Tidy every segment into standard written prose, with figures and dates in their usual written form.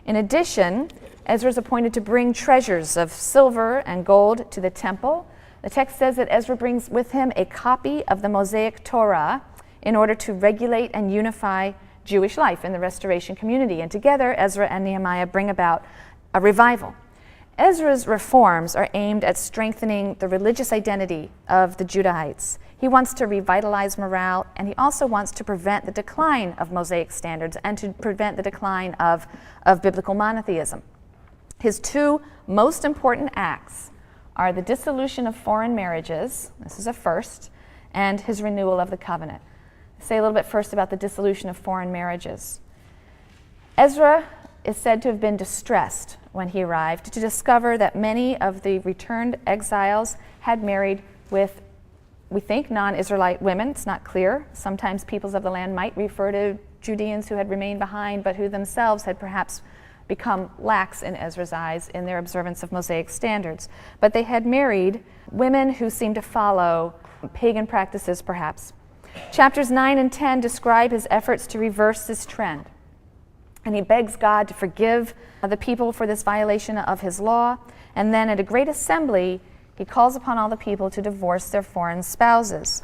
In addition, Ezra is appointed to bring treasures of silver and gold to the temple. The text says that Ezra brings with him a copy of the Mosaic Torah in order to regulate and unify Jewish life in the restoration community. And together, Ezra and Nehemiah bring about a revival. Ezra's reforms are aimed at strengthening the religious identity of the Judahites. He wants to revitalize morale, and he also wants to prevent the decline of Mosaic standards and to prevent the decline of biblical monotheism. His two most important acts are the dissolution of foreign marriages, this is a first, and his renewal of the covenant. I'll say a little bit first about the dissolution of foreign marriages. Ezra is said to have been distressed when he arrived to discover that many of the returned exiles had married with, we think, non-Israelite women. It's not clear. Sometimes peoples of the land might refer to Judeans who had remained behind, but who themselves had perhaps become lax in Ezra's eyes in their observance of Mosaic standards. But they had married women who seemed to follow pagan practices, perhaps. Chapters 9 and 10 describe his efforts to reverse this trend. And he begs God to forgive the people for this violation of his law. And then at a great assembly, he calls upon all the people to divorce their foreign spouses.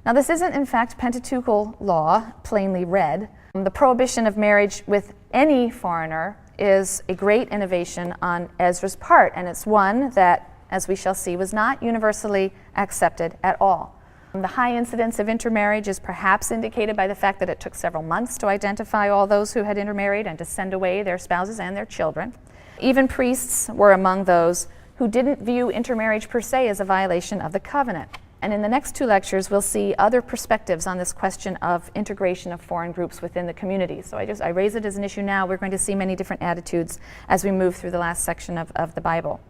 Now, this isn't, in fact, Pentateuchal law, plainly read. The prohibition of marriage with any foreigner is a great innovation on Ezra's part, and it's one that, as we shall see, was not universally accepted at all. The high incidence of intermarriage is perhaps indicated by the fact that it took several months to identify all those who had intermarried and to send away their spouses and their children. Even priests were among those who didn't view intermarriage per se as a violation of the covenant. And in the next two lectures, we'll see other perspectives on this question of integration of foreign groups within the community. So I raise it as an issue now. We're going to see many different attitudes as we move through the last section of the Bible.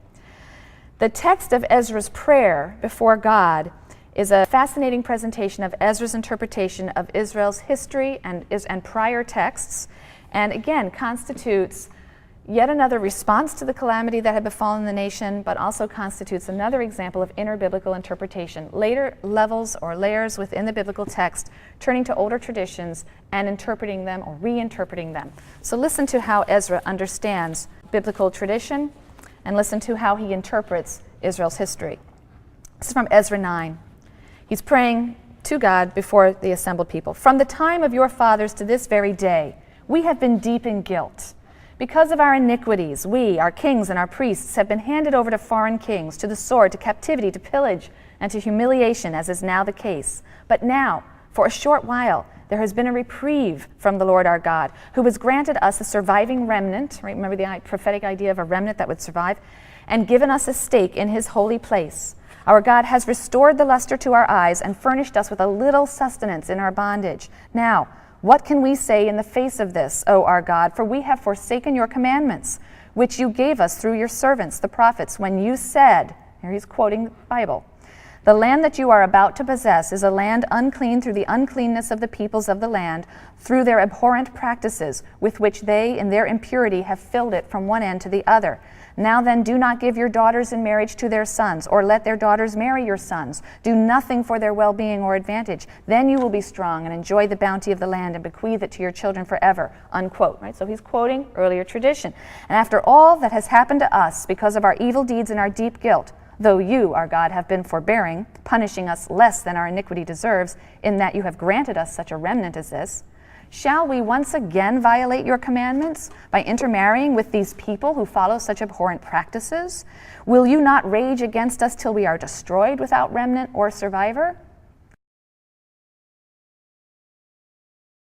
The text of Ezra's prayer before God is a fascinating presentation of Ezra's interpretation of Israel's history and prior texts, and again constitutes yet another response to the calamity that had befallen the nation, but also constitutes another example of interbiblical interpretation, later levels or layers within the biblical text, turning to older traditions and interpreting them or reinterpreting them. So listen to how Ezra understands biblical tradition, and listen to how he interprets Israel's history. This is from Ezra 9. He's praying to God before the assembled people. From the time of your fathers to this very day, we have been deep in guilt. Because of our iniquities, we, our kings and our priests, have been handed over to foreign kings, to the sword, to captivity, to pillage, and to humiliation, as is now the case. But now, for a short while, there has been a reprieve from the Lord our God, who has granted us a surviving remnant, right? Remember the prophetic idea of a remnant that would survive, and given us a stake in his holy place. Our God has restored the luster to our eyes and furnished us with a little sustenance in our bondage. Now, what can we say in the face of this, O our God? For we have forsaken your commandments, which you gave us through your servants, the prophets, when you said, here he's quoting the Bible, the land that you are about to possess is a land unclean through the uncleanness of the peoples of the land, through their abhorrent practices, with which they in their impurity have filled it from one end to the other. Now then, do not give your daughters in marriage to their sons, or let their daughters marry your sons. Do nothing for their well-being or advantage. Then you will be strong and enjoy the bounty of the land and bequeath it to your children forever, unquote. Right? So he's quoting earlier tradition. And after all that has happened to us because of our evil deeds and our deep guilt, though you, our God, have been forbearing, punishing us less than our iniquity deserves, in that you have granted us such a remnant as this, shall we once again violate your commandments by intermarrying with these people who follow such abhorrent practices? Will you not rage against us till we are destroyed without remnant or survivor?